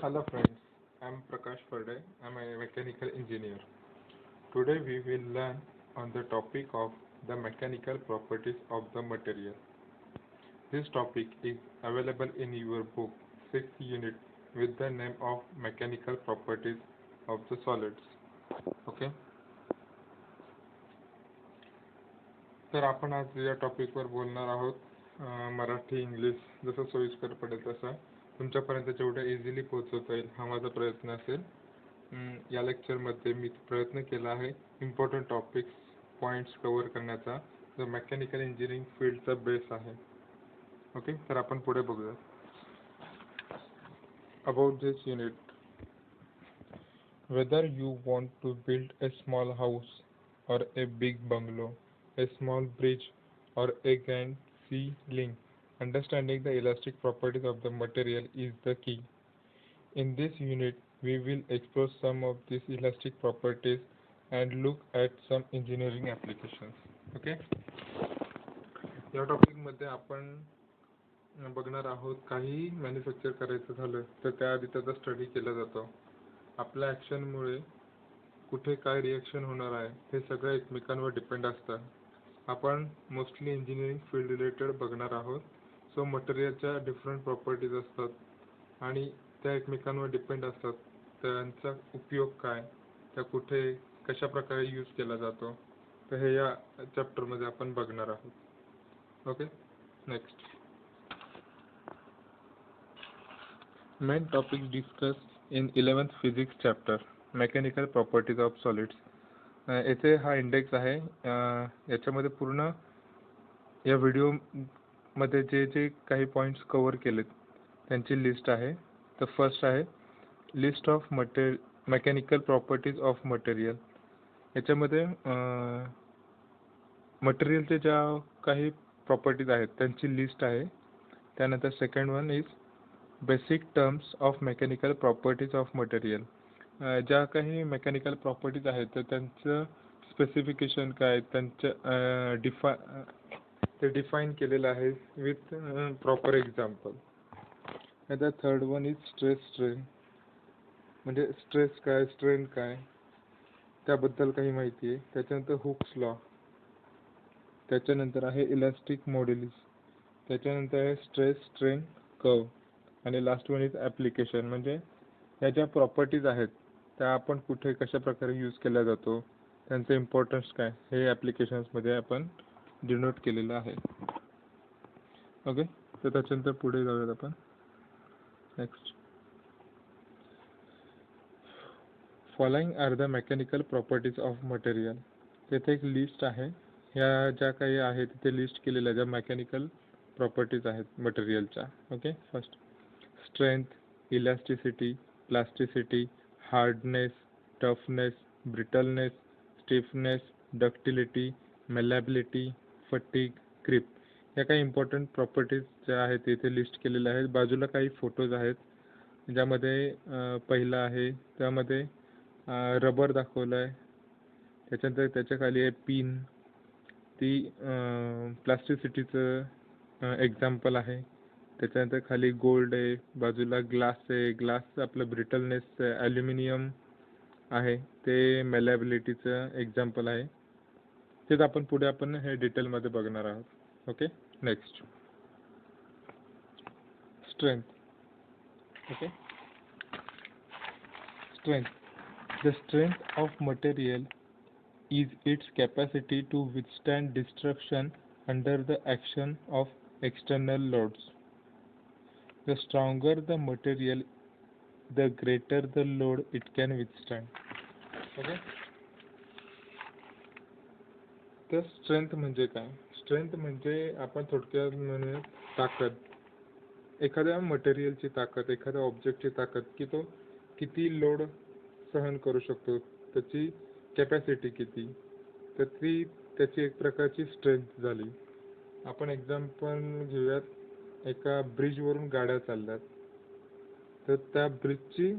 Hello friends, I'm Prakash Farde. I'm a mechanical engineer. Today we will learn on the topic of the mechanical properties of the material. This topic is available in your book 6th unit with the name of mechanical properties of the solids. Okay. तर आपण आज या टॉपिकवर बोलणार आहोत. Marathi English जसं सोयीस्कर पडेल तसं तुमच्यापर्यंत जेवढं इझिली पोहोचवता येईल हा माझा प्रयत्न असेल. या लेक्चरमध्ये मी प्रयत्न केला आहे इम्पॉर्टंट टॉपिक्स पॉईंट्स कव्हर करण्याचा जो मेकॅनिकल इंजिनिअरिंग फील्डचा बेस आहे. ओके, तर आपण पुढे बघूया. About this unit, whether you want to build a small house or a big bungalow, a small bridge or a grand sea link, understanding the elastic properties of the material is the key. In this unit, we will explore some of these elastic properties and look at some engineering applications. Okay? या टॉपिकमध्ये आपण बघणार आहोत काही manufacture करायचं झालं तर त्याआधी त्याचा स्टडी केला जातो. आपल्या ॲक्शनमुळे कुठे काय रिॲक्शन होणार आहे हे सगळं एकमेकांवर डिपेंड असतं. आपण मोस्टली इंजिनिअरिंग फील्ड रिलेटेड बघणार आहोत. सो मटेरियलच्या डिफरंट प्रॉपर्टीज असतात आणि त्या एकमेकांवर डिपेंड असतात. त्यांचा उपयोग काय, त्या कुठे कशा प्रकारे यूज केला जातो, तर हे या चॅप्टरमध्ये आपण बघणार आहोत. Okay, next. Main topic discuss in 11th physics chapter mechanical properties of solids. येथे हा इंडेक्स आहे. याच्यामध्ये पूर्ण या व्हिडिओमध्ये जे जे काही पॉईंट्स कव्हर केलेत त्यांची लिस्ट आहे. तर फर्स्ट आहे list of mechanical properties of material. याच्यामध्ये मटेरियलचे ज्या काही प्रॉपर्टीज आहेत त्यांची लिस्ट आहे. त्यानंतर second one is basic terms of mechanical properties of material. ज्या काही मेकॅनिकल प्रॉपर्टीज आहेत तर त्यांचं स्पेसिफिकेशन काय, त्यांचं ते डिफाईन केलेलं आहे with proper example. The third one is stress strain, म्हणजे स्ट्रेस काय, स्ट्रेन काय, त्याबद्दल काही माहिती आहे. त्याच्यानंतर हुक्स लॉ, त्याच्यानंतर आहे इलास्टिक मॉड्युलस, त्याच्यानंतर आहे स्ट्रेस स्ट्रेन कर्व, आणि लास्ट वन इज ॲप्लिकेशन, म्हणजे ह्या ज्या प्रॉपर्टीज आहेत त्या आपण कुठे कशा प्रकारे यूज केल्या जातो, त्यांचं इम्पॉर्टन्स काय, हे ॲप्लिकेशन्समध्ये आपण डिनोट केलेलं आहे. ओके, तर त्याच्यानंतर पुढे जाऊयात आपण. Next, following are the mechanical properties of material. तेथे एक लिस्ट आहे. ह्या ज्या काही आहे तिथे लिस्ट केलेल्या ज्या मेकॅनिकल प्रॉपर्टीज आहेत मटेरियलच्या. Okay, first strength, elasticity, plasticity, hardness, toughness, brittleness, stiffness, ductility, malleability, fatigue, creep. या काही इम्पॉर्टंट प्रॉपर्टीज ज्या आहेत इथे लिस्ट केलेल्या आहेत. बाजूला काही फोटोज आहेत ज्यामध्ये पहिला आहे त्यामध्ये रबर दाखवलं आहे. त्याच्यानंतर त्याच्या खाली आहे पिन, ती प्लास्टिसिटीचं एक्झाम्पल आहे. त्याच्यानंतर खाली गोल्ड आहे, बाजूला ग्लास आहे, ग्लास आपलं ब्रिटलनेस आहे, ॲल्युमिनियम आहे ते मेलॅबिलिटीचं एक्झाम्पल आहे. तेच आपण पुढे हे डिटेलमध्ये बघणार आहोत. Okay, next strength. Okay, strength. The strength of material is its capacity to withstand destruction under the action of external loads. The stronger the material, the greater the load it can withstand. Okay? तर strength म्हणजे काय? Strength म्हणजे आपण थोडक्यात म्हणूया ताकद. एखाद्या मटेरियलची ताकद, एखाद्या ऑब्जेक्टची ताकद की तो किती लोड सहन करू शकतो, त्याची कॅपॅसिटी किती, तर ती त्याची एक प्रकारची स्ट्रेंथ झाली. आपण एक्झाम्पल घेऊयात, एका ब्रिजवरून गाड्या चालल्यात तर त्या ब्रिजची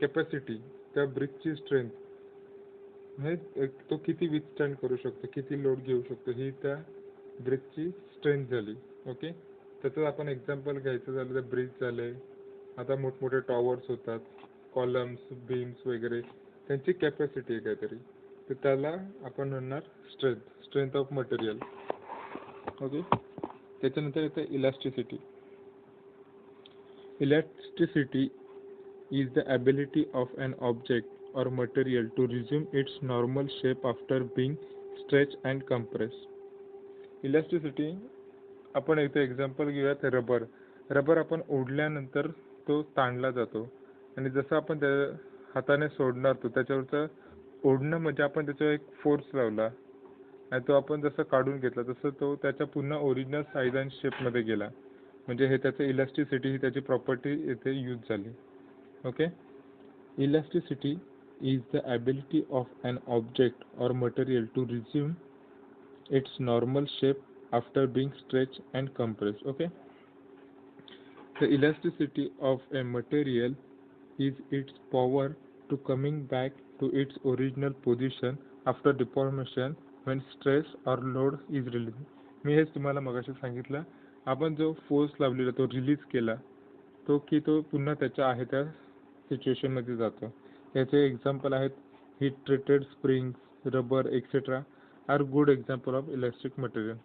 कॅपॅसिटी, त्या ब्रिजची स्ट्रेंथ म्हणजे तो किती विथस्टँड करू शकतो, किती लोड घेऊ शकतो, ही त्या ब्रिजची स्ट्रेंथ झाली. ओके, त्याचं आपण एक्झाम्पल घ्यायचं झालं तर ब्रिज झाले, आता मोठमोठे टॉवर्स होतात, कॉलम्स, बीम्स वगैरे, त्यांची कॅपॅसिटी आहे काहीतरी, तर त्याला आपण म्हणणार स्ट्रेंथ ऑफ मटेरियल. ओके. त्याच्यानंतर येतं elasticity. Elasticity is the ability of an object or material to resume its normal shape after being stretched and compressed. Elasticity, आपण इथे एक्झाम्पल घेऊयात रबर. रबर आपण ओढल्यानंतर तो ताणला जातो आणि जसं आपण त्या हाताने सोडणार तो त्याच्यावरचं ओढणं म्हणजे आपण त्याच्यावर एक फोर्स लावला आणि तो आपण जसं काढून घेतला तसं तो त्याच्या पुन्हा ओरिजिनल साईज अँड शेपमध्ये गेला. म्हणजे हे त्याचं इलास्टिसिटी ही त्याची प्रॉपर्टी इथे यूज झाली. Okay, elasticity is the ability of an object or material to resume its normal shape after being stretched and compressed. Okay, the elasticity of a material is its power to coming back to its original position after deformation when stress or load is released. मी हेच तुम्हाला मगाशी सांगितलं, आपण जो force लावलेला तो release केला तो की तो पुन्हा त्याच्या आहे त्या सिच्युएशन मध्ये जातो. याचे एक्झाम्पल आहेत heat treated springs, rubber etcetera are good example of electric material.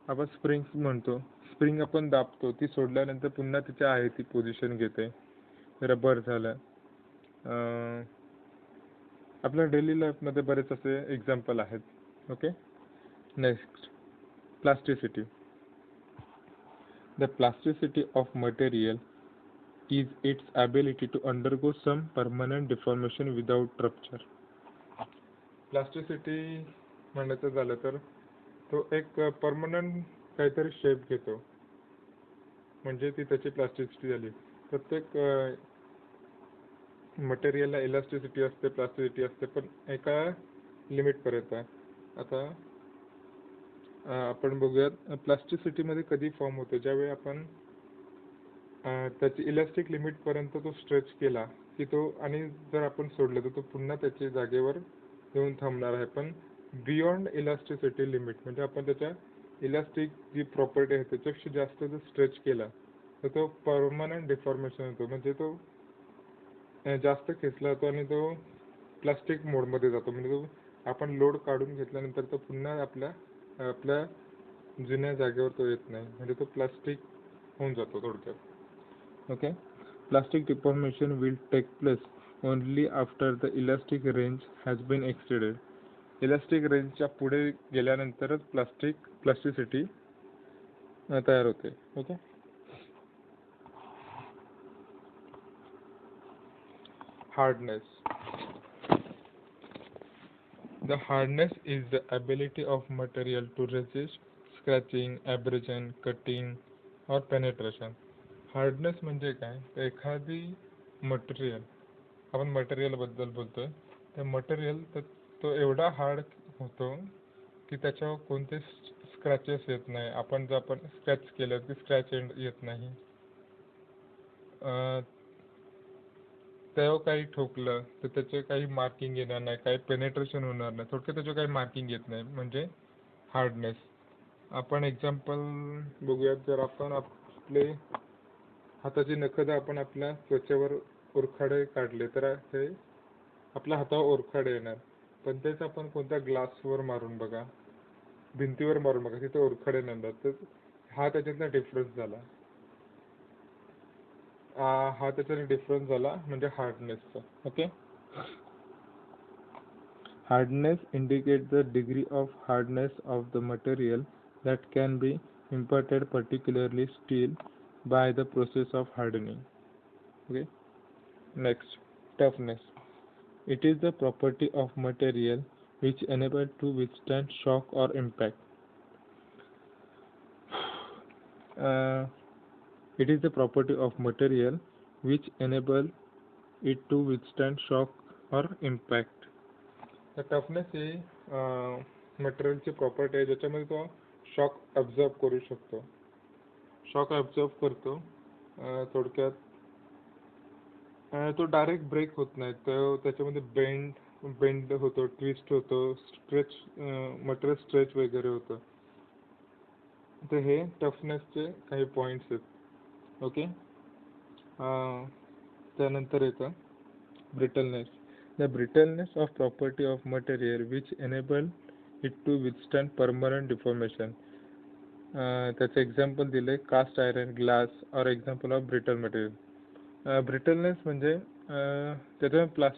आपण स्प्रिंग्स म्हणतो, स्प्रिंग आपण दाबतो, ती सोडल्यानंतर पुन्हा तिच्या आहे ती पोझिशन घेते. रबर झालं. आपल्या डेली लाईफमध्ये बरेच असे एक्झाम्पल आहेत. Okay. Next, plasticity. The plasticity of material is its ability to undergo some permanent deformation without rupture. Plasticity म्हणायचं झालं तर तो एक परमनंट काहीतरी शेप घेतो, म्हणजे ती त्याची प्लास्टिसिटी झाली. प्रत्येक मटेरियलला इलास्टिसिटी असते, प्लास्टिसिटी असते, पण एका लिमिटपर्यंत. आता आपण बघूयात प्लास्टिसिटीमध्ये कधी फॉर्म होतो, ज्यावेळी आपण त्याची इलास्टिक लिमिट पर्यंत तो स्ट्रेच केला की तो, आणि जर आपण सोडलं तर तो पुन्हा त्याच्या जागेवर येऊन थांबणार आहे. पण बियॉन्ड इलास्टिसिटी लिमिट म्हणजे आपण त्याच्या इलास्टिक जी प्रॉपर्टी आहे त्याच्यापेक्षा जास्त जर स्ट्रेच केला तर तो परमनंट डिफॉर्मेशन होतो, म्हणजे तो जास्त खेचला जातो आणि तो प्लास्टिक मोडमध्ये जातो. म्हणजे तो आपण लोड काढून घेतल्यानंतर तो पुन्हा आपल्या जुन्या जागेवर तो येत नाही, म्हणजे तो प्लास्टिक होऊन जातो थोडक्यात. Okay, plastic deformation will take place only after the elastic range has been exceeded. Elastic range च्या पुढे गेल्यानंतरच प्लास्टिसिटी तयार होते. Okay. Hardness. The hardness is the ability of material to resist scratching, abrasion, cutting or penetration. Hardness म्हणजे काय, तर एखादी material, आपण मटेरियल बद्दल बोलतोय, त्या मटेरियल तो एवढा हार्ड होतो की त्याच्यावर कोणते स्क्रॅचेस येत नाही. आपण स्क्रॅच केलं की स्क्रॅच येत नाही. त्यावर काही ठोकलं तर त्याचे काही मार्किंग येणार नाही, काही पेनेट्रेशन होणार नाही, थोडक्यात त्याचे काही मार्किंग येत नाही, म्हणजे हार्डनेस. आपण एक्झाम्पल बघूयात. जर आपण आपले हाताची नखं जर आपण आपल्या त्वचेवर ओरखाडे काढले तर ते आपल्या हातावर ओरखाडे येणार, पण तेच आपण कोणत्या ग्लासवर मारून बघा, भिंतीवर मारून बघा, तिथे ओरखाडे येणार. तर हा त्याच्यातला डिफरन्स झाला. हा त्याचा डिफरन्स झाला म्हणजे हार्डनेसचा. Okay. Hardness indicate the degree of hardness of the material that can be imparted, particularly steel, by the process of hardening. Okay. Next, toughness. It is the property of material which enable to withstand shock or impact. It is the property of material which enable it to withstand shock or impact. The toughness ही मटेरियलची property आहे ज्याच्यामध्ये तो shock absorb करू शकतो. Shock absorb करतो. थोडक्यात तो direct break होत नाही, तर त्याच्यामध्ये बेंड होतो, ट्विस्ट होतो, स्ट्रेच, मटेरियल स्ट्रेच वगैरे होतं. तर हे टफनेसचे काही पॉईंट्स आहेत. ओके. त्यानंतर येतं brittleness. The brittleness of property of material which enable it to withstand permanent deformation. त्याचे एक्झाम्पल दिले कास्ट आयरन, ग्लास और example of brittle material. Brittleness म्हणजे त्याच्या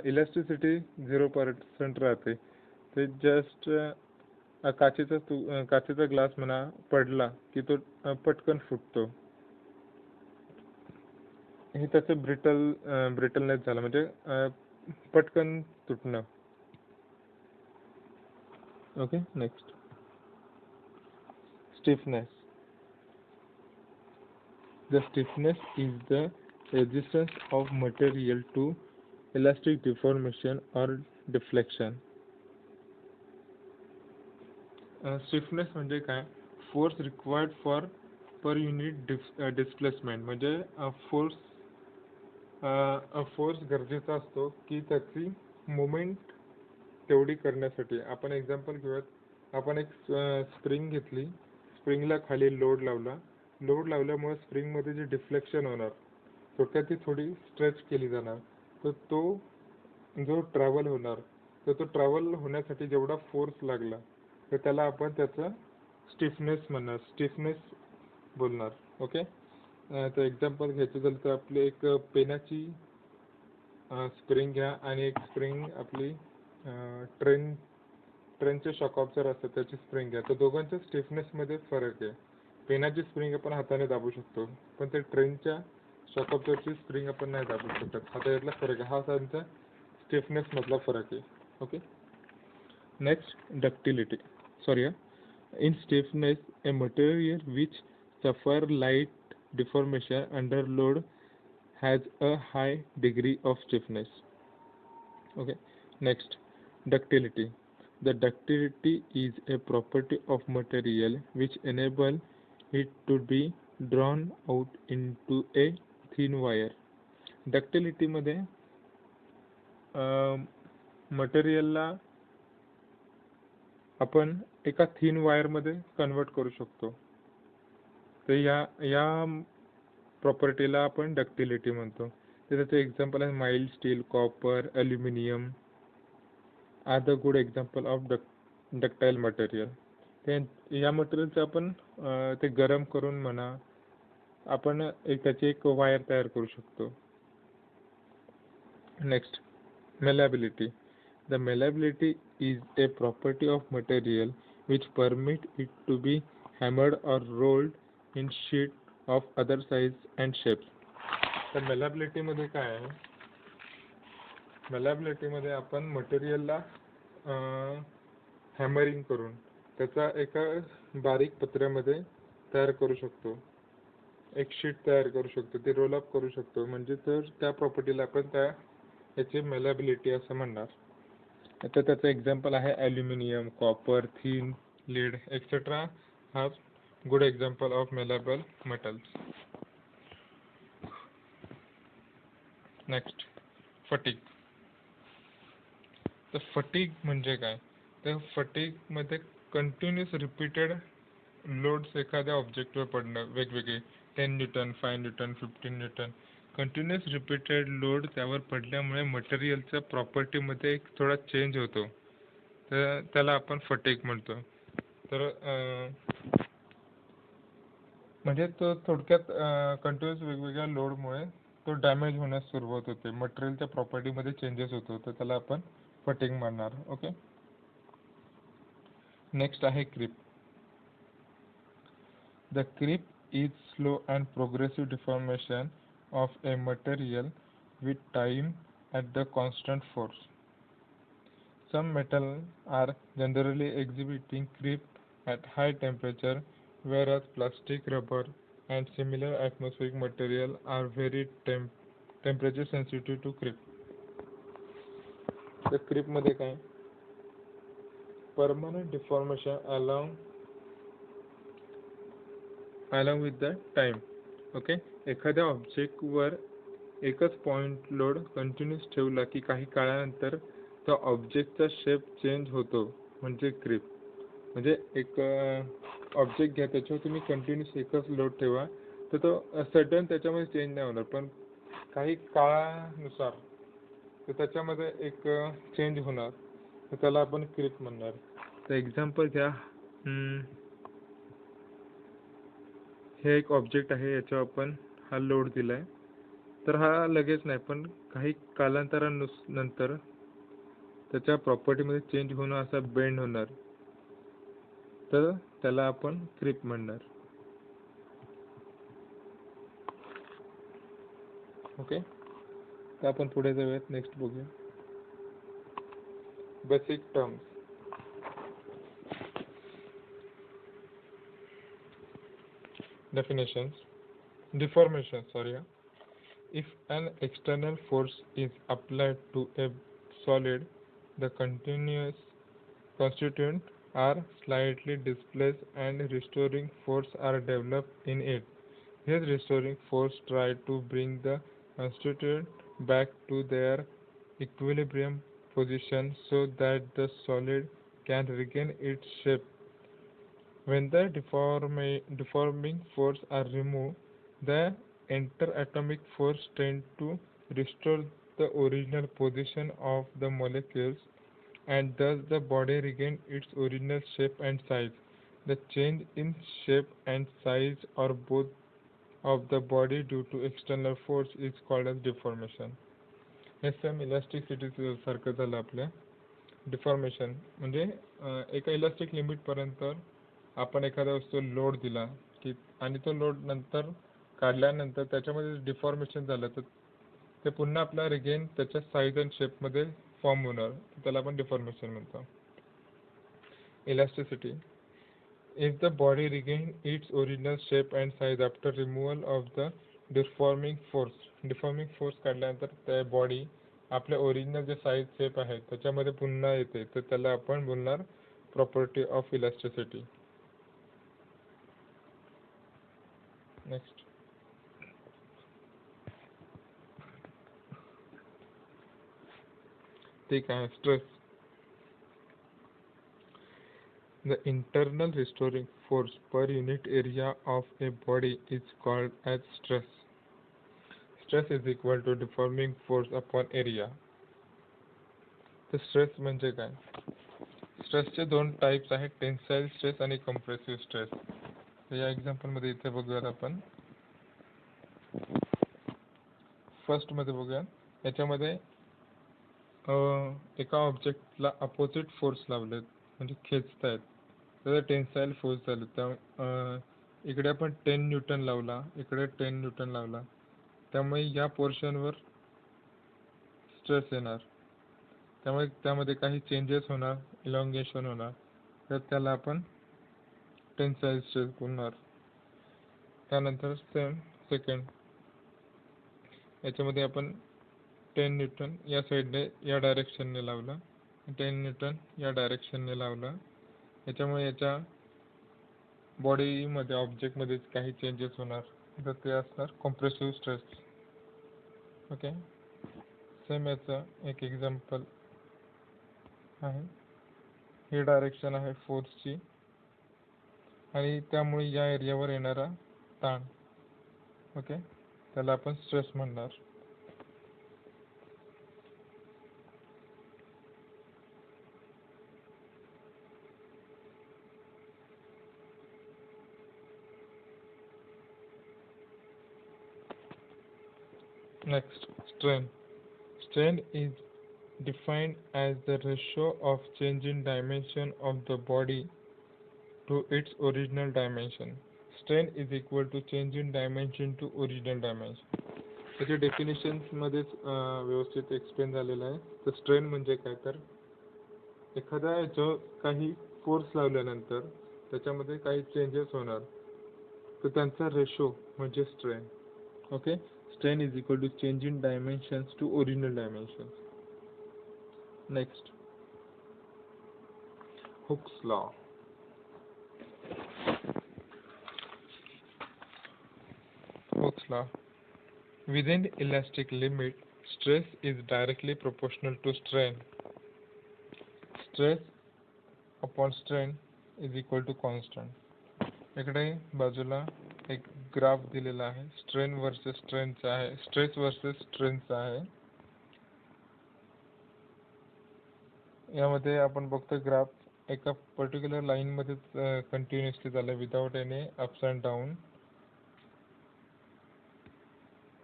इलास्टिसिटी 0% राहते. ते जस्ट काचेचा ग्लास म्हणा पडला की तो पटकन फुटतो. हे त्याचं ब्रिटलनेस झालं म्हणजे पटकन तुटणं. Okay, next stiffness. The stiffness is the resistance of material to elastic deformation or deflection. Stiffness म्हणजे काय? Force required for per unit displacement. म्हणजे फोर्स गरजेचा असतो की त्याची मुवमेंट तेवढी करण्यासाठी. आपण एक्झाम्पल घेऊयात. आपण एक स्प्रिंग घेतली, स्प्रिंगला खाली लोड लावल्यामुळे स्प्रिंगमध्ये जे डिफ्लेक्शन होणार, थोडक्यात ती थोडी स्ट्रेच केली जाणार, तर तो जो ट्रॅव्हल होणार, तर तो ट्रॅव्हल होण्यासाठी जेवढा फोर्स लागला तर त्याला आपण त्याचा स्टिफनेस म्हणणार, स्टिफनेस बोलणार. ओके, तर एक्झाम्पल घ्यायचं झालं तर आपली एक पेनाची स्प्रिंग घ्या आणि एक स्प्रिंग आपली ट्रेनचे शॉक ऑब्झर असतात त्याची स्प्रिंग घ्या. तर दोघांच्या स्टिफनेसमध्ये फरक आहे. पेनाची स्प्रिंग आपण हाताने दाबू शकतो, पण ते ट्रेनच्या शॉक ऑब्झरची स्प्रिंग आपण नाही दाबू शकत. हा त्यातला फरक आहे. हा त्यांचा स्टिफनेस मधला फरक आहे. Okay, next ductility. In stiffness, a material which suffer light deformation under load has a high degree of stiffness. Okay, next ductility. The ductility is a property of material which enable it to be drawn out into a thin wire. Ductility मध्ये मटेरियलला आपण एका thin wire मध्ये convert करू शकतो. तर या प्रॉपर्टीला आपण ductility म्हणतो. त्याचे एक्झाम्पल आहे mild steel, copper, aluminium are the good example of ductile material. या मटेरियलचं आपण ते गरम करून म्हणा आपण त्याची एक वायर तयार करू शकतो. Next malleability. The malleability is a property of material which permit it to be hammered or rolled in sheet of other size and shapes. तर malleability मध्ये काय आहे? malleability मध्ये आपण मटेरियलला हॅमरिंग करून त्याचा एका बारीक पत्र्यामध्ये तयार करू शकतो, एक शीट तयार करू शकतो, ती रोल अप करू शकतो. म्हणजे तर त्या प्रॉपर्टीला आपण याची malleability असं म्हणणार. आता त्याचं एक्झाम्पल आहे aluminium, copper, tin, lead etcetera हा good example of malleable metals. Next fatigue. तर फटीग म्हणजे काय? तर फटीग मध्ये कंटिन्युअस रिपीटेड लोड्स एखाद्या ऑब्जेक्टवर पडणं, वेगवेगळे 10 Newton, 5 Newton, 15 Newton, continuous repeated load त्यावर पडल्यामुळे मटेरियलच्या प्रॉपर्टीमध्ये एक थोडा चेंज होतो, तर त्याला आपण फटीग म्हणतो. तर म्हणजे तो थोडक्यात कंटिन्युअस वेगवेगळ्या लोडमुळे तो डॅमेज होण्यास सुरुवात होते, मटेरियलच्या प्रॉपर्टीमध्ये चेंजेस होतो, तर त्याला आपण फटीग म्हणणार. ओके, नेक्स्ट आहे creep. The creep is slow and progressive deformation of a material with time at the constant force. Some metals are generally exhibiting creep at high temperature, whereas plastic, rubber, and similar atmospheric material are very temperature sensitive to creep. The creep मध्ये काय? Permanent deformation along with the time. Okay, एखाद्या object वर एकच point load continuous ठेवला की काही काळानंतर त्या ऑब्जेक्टचा शेप चेंज होतो, म्हणजे क्रीप. म्हणजे एक ऑब्जेक्ट घ्या, त्याच्यावर तुम्ही कंटिन्यूस एकच लोड ठेवा, तर तो सडन त्याच्यामध्ये चेंज नाही होणार, पण काही काळानुसार तर त्याच्यामध्ये एक चेंज होणार, तर त्याला आपण क्रीप म्हणणार. तर एक्झाम्पल घ्या, हे एक ऑब्जेक्ट आहे, याच्यावर आपण हा लोड दिलाय, तर हा लगेच नाही पण काही कालांतरानंतर त्याच्या प्रॉपर्टीमध्ये चेंज होणं, असा बेंड होणार, तर त्याला आपण क्रीप म्हणणार. ओके, तर आपण पुढे जाऊयात, नेक्स्ट बघूया. Basic terms. Definitions. Deformation, sorry. If an external force is applied to a solid, the continuous constituents are slightly displaced and restoring force are developed in it. This restoring force tries to bring the constituent back to their equilibrium position so that the solid can regain its shape. When the deforming force are removed, the interatomic force tends to restore the original position of the molecules, and thus the body regains its original shape and size. The change in shape and size or both of the body due to external force is called as deformation. हे same elasticity सारखं झालं आपल्या. Deformation म्हणजे एका elastic limit पर्यंत आपण एखाद्या वस्तू लोड दिला की, आणि तो लोड नंतर काढल्यानंतर त्याच्यामध्ये डिफॉर्मेशन झालं, तर ते पुन्हा आपला रिगेन त्याच्या साईज अँड शेपमध्ये फॉर्म होणार, त्याला आपण डिफॉर्मेशन म्हणतो. Elasticity. If the body regains its original shape and size after removal of the deforming force काढल्यानंतर त्या बॉडी आपल्या ओरिजिनल जे साईज शेप आहे त्याच्यामध्ये पुन्हा येते, तर त्याला आपण बोलणार प्रॉपर्टी ऑफ इलास्टिसिटी. नेक्स्ट. ठीक आहे. Stress. The internal restoring force per unit area of a body is called as stress. Stress is equal to deforming force upon area. तर स्ट्रेस म्हणजे काय? स्ट्रेसचे दोन टाइप्स आहेत, टेन्साइल स्ट्रेस आणि compressive stress. तर या एक्झाम्पल मध्ये इथे बघूयात आपण. फर्स्ट मध्ये बघूया, याच्यामध्ये एका ऑब्जेक्टला अपोजिट फोर्स लावलेत, म्हणजे खेचतायत, त्याचा टेन्साइल फोर्स झाले. त्या इकडे आपण 10 न्यूटन लावला, इकडे 10 न्यूटन लावला, त्यामुळे या पोर्शनवर स्ट्रेस येणार, त्यामुळे त्यामध्ये काही चेंजेस होणार, इलॉंगेशन होणार, तर त्याला आपण टेन्साइल स्ट्रेस बोलणार. त्यानंतर सेकंड, याच्यामध्ये आपण 10 न्यूटन या साईडने या डायरेक्शनने लावला, 10 न्यूटन या डायरेक्शनने लावला, याच्यामुळे याच्या बॉडीमध्ये ऑब्जेक्टमध्ये काही चेंजेस होणार, तर ते असणार कॉम्प्रेसिव्ह स्ट्रेस. ओके, सेम याचं एक एक्झाम्पल आहे. ही डायरेक्शन आहे फोर्सची आणि त्यामुळे या एरियावर येणारा ताण, ओके, त्याला आपण स्ट्रेस म्हणणार. Next, strain. Strain is defined as the ratio of change in dimension of the body to its original dimension. Strain is equal to change in dimension to original dimension. त्याचे definitions मध्येच व्यवस्थित explain झालेलं आहे. तर strain म्हणजे काय, तर एखादा जो काही फोर्स लावल्यानंतर त्याच्यामध्ये काही चेंजेस होणार, तर त्यांचा रेशो म्हणजे strain. Okay, strain is equal to change in dimensions to original dimensions. Next, Hooke's law. Hooke's law. Within elastic limit, stress is directly proportional to strain. Stress upon strain is equal to constant. इकडे बाजूला एक graph दिलेला आहे, strain versus स्ट्रेनचा आहे, stress versus स्ट्रेनचा आहे. यामध्ये आपण बघतो ग्राफ एका पर्टिक्युलर लाईन मध्ये कंटिन्युअसली चालला without any ups and down.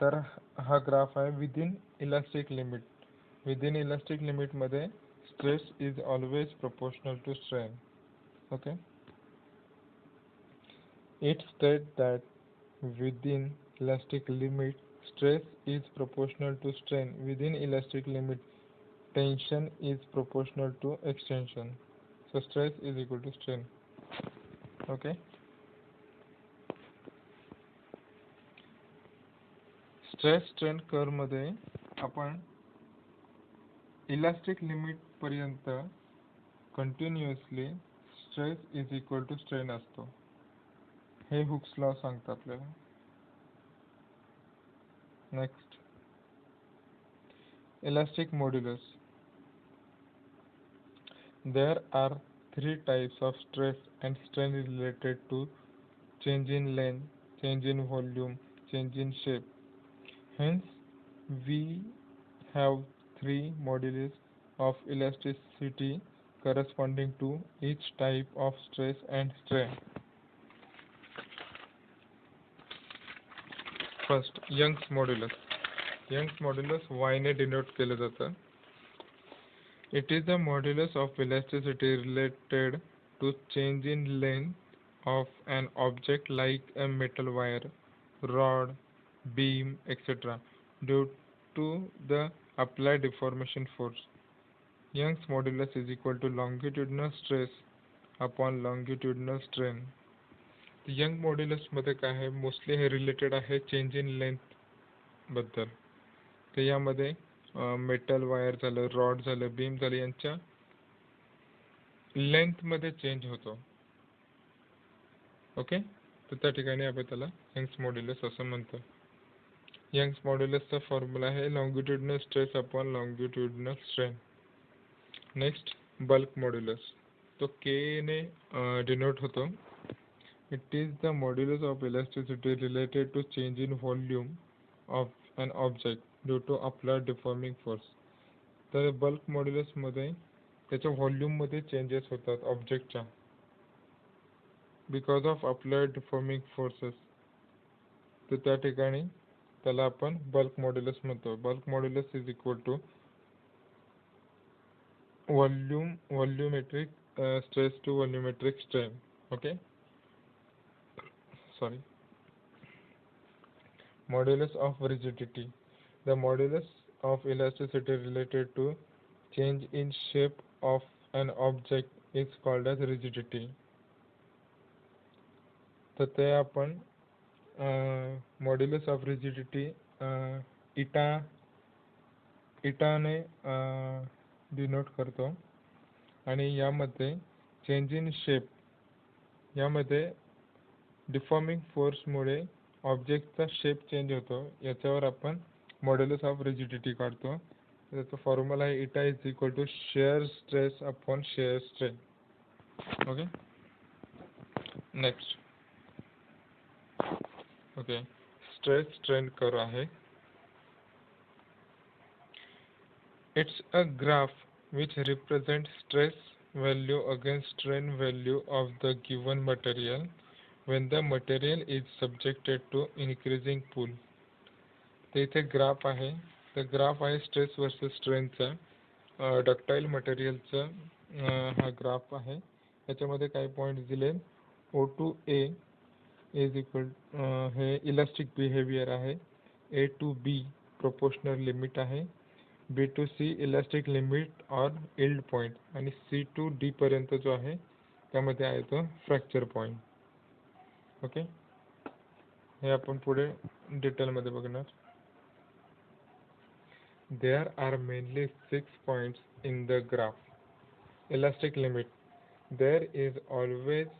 तर हा ग्राफ आहे within elastic limit. Within elastic limit मध्ये stress is always proportional to strain. Okay, it states that within elastic limit stress is proportional to strain. Within elastic limit tension is proportional to extension. So stress is equal to strain. Okay, stress strain curve मध्ये आपण elastic limit पर्यंत continuously stress is equal to strain असतो, हे Hooke's law सांगतात आपल्याला. Next, elastic modulus. There are three types of stress and strain related to change in length, change in volume, change in shape. Hence, we have three modulus of elasticity corresponding to each type of stress and strain. First, Young's modulus. Young's modulus Y ने denote केलं जातं. It is the modulus of elasticity related to change in length of an object like a metal wire, rod, beam, etc. due to the applied deformation force. Young's modulus is equal to longitudinal stress upon longitudinal strain. Young modulus मध्ये काय आहे, mostly हे related आहे change in length बद्दल. तर यामध्ये metal wire झालं, rod झालं, बीम झालं, यांच्या लेंथ मध्ये चेंज होतो. ओके, तर त्या ठिकाणी आपण त्याला यंग्स मॉड्युलस असं म्हणतो. यंग्स मॉड्युलसचा फॉर्म्युला आहे longitudinal stress upon longitudinal strain. Next, bulk modulus. तो के ने डिनोट होतो. It is the modulus of elasticity related to change in volume of an object due to applied deforming force. तर bulk modulus मध्ये त्याच्या volume मध्ये changes होतात ऑब्जेक्टच्या because of applied deforming forces. तर त्या ठिकाणी त्याला आपण बल्क मॉड्युलस म्हणतो. Bulk modulus is equal to volumetric stress to volumetric strain. Okay, sorry. Modulus of rigidity. The modulus of elasticity related to change in shape of an object is called as rigidity. तर ते आपण modulus of rigidity इटाने denote करतो. आणि यामध्ये change in shape, यामध्ये deforming फोर्समुळे ऑब्जेक्टचा shape change होतो. याच्यावर आपण मॉड्युलस ऑफ रिजिडिटी काढतो. त्याचा फॉर्म्युला आहे eta is equal to shear stress upon shear strain. Okay, next. Okay, stress strain curve आहे. It's a graph which represents stress value against strain value of the given material when the material is subjected to increasing pull. ते इथे graph आहे. तर graph आहे stress versus स्ट्रेनचा, ductile मटेरियलचा हा graph आहे. याच्यामध्ये काही पॉईंट्स दिले. O2A इज इक्वल हे इलास्टिक बिहेवियर आहे. A to B proportional limit आहे. B to C elastic limit और इल्ड पॉइंट. आणि C to D पर्यंत जो आहे त्यामध्ये आहे तो फ्रॅक्चर पॉइंट. ओके, हे आपण पुढे डिटेलमध्ये बघणार. There are mainly 6 points in the graph. Elastic limit. There is always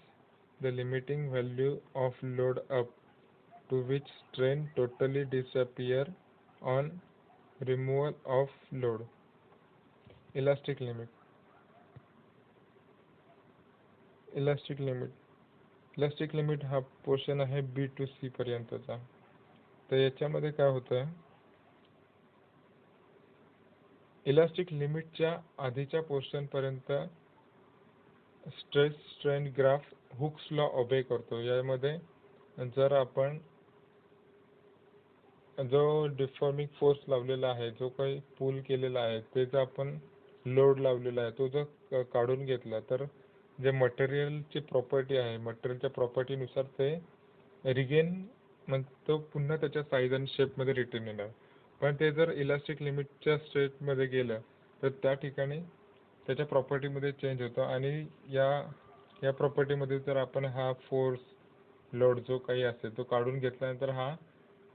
the limiting value of load up to which strain totally disappear on removal of load. Elastic limit. Elastic limit. Elastic limit हा portion आहे बी to C पर्यंतचा. तर याच्यामध्ये काय होतं, elastic लिमिटच्या आधीच्या portion पर्यंत stress strain graph hooks law ओबे करतो. यामध्ये जर आपण जो डिफॉर्मिंग फोर्स लावलेला आहे, जो काही पुल केलेला आहे, ते जर आपण लोड लावलेला आहे तो जर काढून घेतला तर जे मटेरियलची प्रॉपर्टी आहे, मटेरियलच्या प्रॉपर्टीनुसार ते रिगेन तो पुन्हा त्याच्या साईज आणि शेपमध्ये रिटर्न येणार. पण ते जर इलास्टिक लिमिटच्या स्टेटमध्ये गेलं तर त्या ठिकाणी त्याच्या प्रॉपर्टीमध्ये चेंज होतो आणि या प्रॉपर्टीमध्ये जर आपण हा फोर्स लोड जो काही असेल तो काढून घेतल्यानंतर हा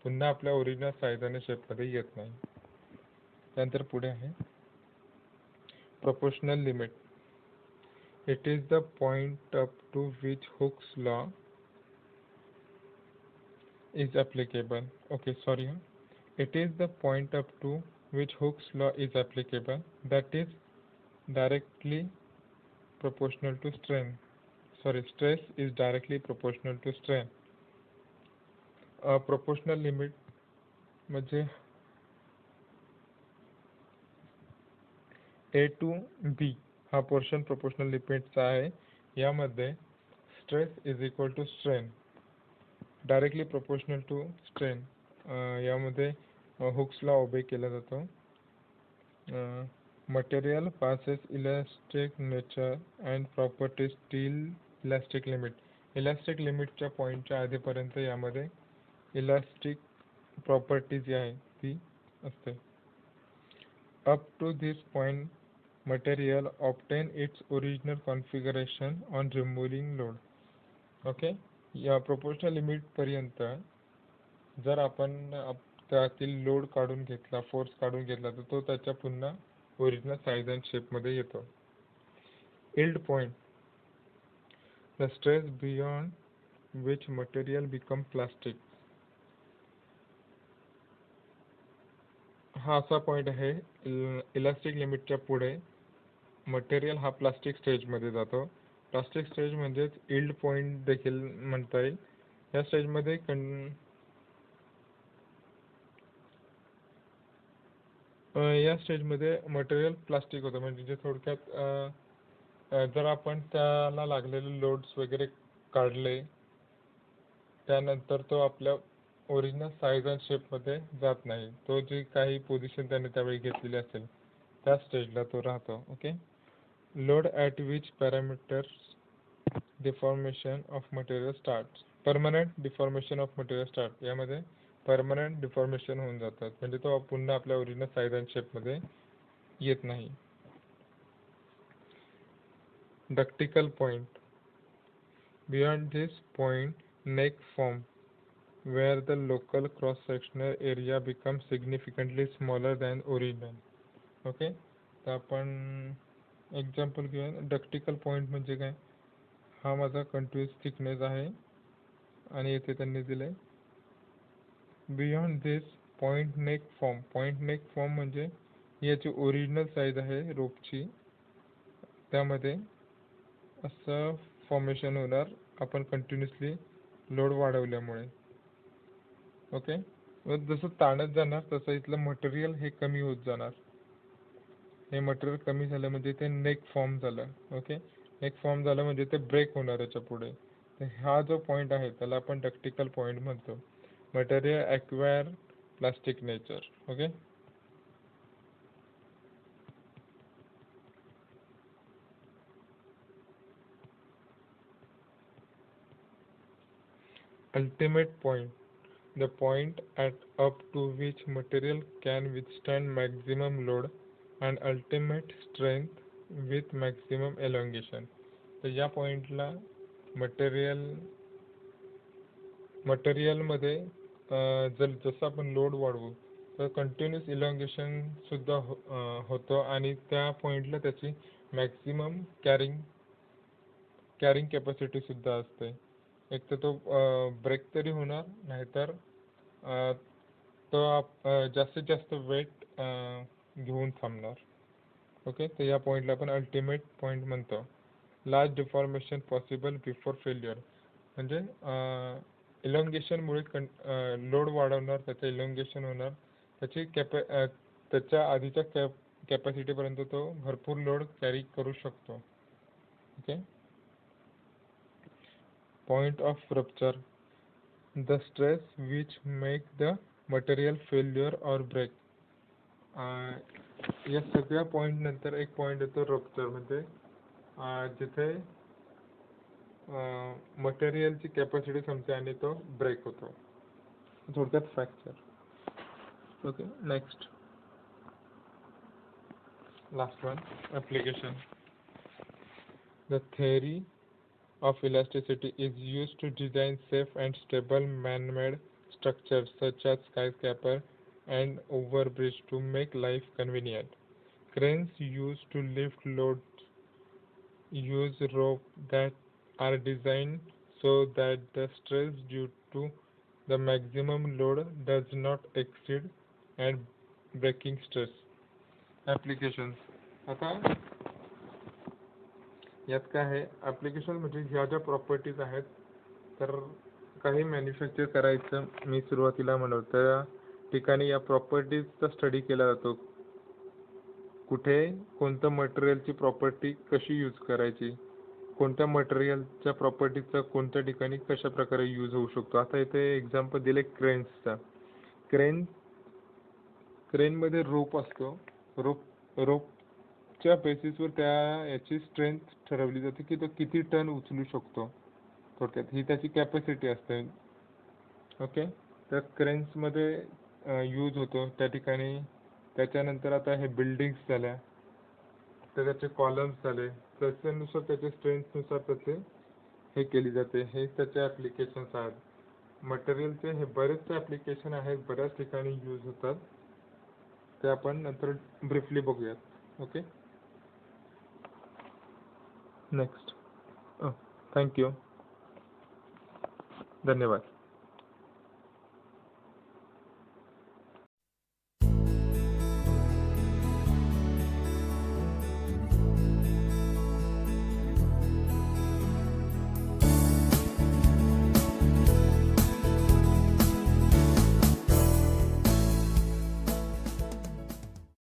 पुन्हा आपल्या ओरिजिनल साईज आणि शेपमध्ये येत नाही. त्यानंतर पुढे आहे proportional limit. It is the point up to which Hooke's law is applicable. Okay, sorry. It is the point up to which Hooke's law is applicable, that is directly proportional to strain. Sorry, stress is directly proportional to strain. Proportional limit म्हणजे A to B हा portion proportional लिमिटचा आहे. यामध्ये stress is equal to strain directly proportional to strain यामध्ये Hooke's law obey केला जातो. Material passes elastic nature and properties till elastic limit. Elastic लिमिटच्या पॉईंटच्या आधीपर्यंत यामध्ये इलास्टिक प्रॉपर्टी जी आहे ती असते. Up to this point material obtain its original configuration on removing load. Okay, या प्रोपोर्शनल लिमिट पर्यंत जर आपण त्यातील लोड काढून घेतला, फोर्स काढून घेतला तर तो त्याच्या पुन्हा ओरिजिनल साईज अँड शेप मध्ये येतो. yield point, the stress beyond which material become plastic. हा असा पॉइंट आहे इलास्टिक लिमिटच्या पुढे मटेरियल हा प्लास्टिक स्टेज मध्ये जातो. प्लास्टिक स्टेज म्हणजेच यील्ड पॉइंट देखील म्हणता येईल. या स्टेज मध्ये मटेरियल प्लास्टिक होतं. म्हणजे थोडक्यात जर आपण त्याला लागलेले लोड्स वगैरे काढले त्यानंतर तो आपल्या ओरिजिनल साईज अँड शेप मध्ये जात नाही. तो जी काही पोझिशन त्याने त्यावेळी घेतलेली असेल त्या स्टेजला तो राहतो. Okay, load at which parameters deformation of material starts. Permanent deformation of material start. यामध्ये परमनंट डिफॉर्मेशन होऊन जातात म्हणजे तो पुन्हा आपल्या ओरिजिनल साईज अँड शेप मध्ये येत नाही. Ductile point, beyond this point neck form where the local cross sectional area becomes significantly smaller than original. Okay, तर आपण एक्झाम्पल घेऊया. डक्टिकल पॉइंट म्हणजे काय, हा माझा कंटिन्यूअस थिकनेस आहे आणि येथे त्यांनी दिले beyond this point neck form. Point neck form म्हणजे याची ओरिजिनल साईज आहे रोपची, त्यामध्ये असं फॉर्मेशन होणार आपण कंटिन्युअसली लोड वाढवल्यामुळे. ओके, जसं ताणत जाणार तसं इथलं मटेरियल हे कमी होत जाणार. हे मटेरियल कमी झालं म्हणजे ते नेक फॉर्म झालं. ओके, नेक फॉर्म झालं म्हणजे ते ब्रेक होणार याच्या पुढे. तर हा जो पॉइंट आहे त्याला आपण डक्टिकल पॉइंट म्हणतो. Material acquire plastic nature. Okay, ultimate point, the point up to which material can withstand maximum load and ultimate strength with maximum elongation. तर या पॉइंटला मटेरियल मध्ये जसं आपण लोड वाढवू तर कंटिन्यूअस इलॉंगेशन सुद्धा होतो आणि त्या पॉइंटला त्याची मॅक्सिमम कॅरिंग कॅपॅसिटी सुद्धा असते. एक तर तो ब्रेक तरी होणार, नाहीतर तो जास्तीत जास्त वेट घेऊन थांबणार. ओके, तर या पॉइंटला आपण अल्टिमेट पॉइंट म्हणतो. Large deformation possible before failure. म्हणजे इलॉंगेशनमुळे लोड वाढवणार, त्याचं इलॉंगेशन होणार, त्याच्या आधीच्या कॅपॅसिटीपर्यंत तो भरपूर लोड कॅरी करू शकतो. Okay. Point of rupture, the stress which make the material failure और ब्रेक. या सगळ्या पॉइंट नंतर एक पॉइंट येतो रप्चर, म्हणजे जिथे मटेरियलची कॅपॅसिटी संपते आणि तो ब्रेक होतो, थोडक्यात fracture. Okay. Next, last one, application. The theory of elasticity is used to design safe and stable man-made structures such as skyscraper and overbridge to make life convenient. Cranes used to lift loads use ropes that are designed so that the stress due to the maximum load does not exceed and breaking stress. Applications. आता यात काय आहे, application म्हणजे ह्या ज्या properties आहेत, तर काही मॅन्युफॅक्चर करायचं मी सुरुवातीला म्हणतो त्या ठिकाणी या प्रॉपर्टीजचा स्टडी केला जातो. कुठे कोणतं मटेरियलची प्रॉपर्टी कशी यूज करायची, कोणत्या मटेरियलच्या प्रॉपर्टीचा कोणत्या ठिकाणी कशा प्रकारे यूज होऊ शकतो. आता इथे एक्झाम्पल दिले क्रेन्सचा. क्रेनमध्ये रोप असतो. रोपच्या बेसिसवर याची स्ट्रेंथ ठरवली जाते की तो किती टन उचलू शकतो. थोडक्यात ही त्याची कॅपॅसिटी असते. ओके. तर क्रेन्समध्ये यूज होतो त्या ठिकाणी. त्याच्यानंतर आता हे बिल्डिंग्स झाल्या, तर त्याचे कॉलम्स झाले, त्याच्यानुसार त्याच्या स्ट्रेंथनुसार त्याचे हे केली जाते. हे त्याचे ॲप्लिकेशन्स आहेत. मटेरियलचे हे बरेचसे ॲप्लिकेशन आहेत, बऱ्याच ठिकाणी यूज होतात. ते आपण नंतर ब्रीफली बघूयात. ओके. नेक्स्ट. थँक्यू. धन्यवाद.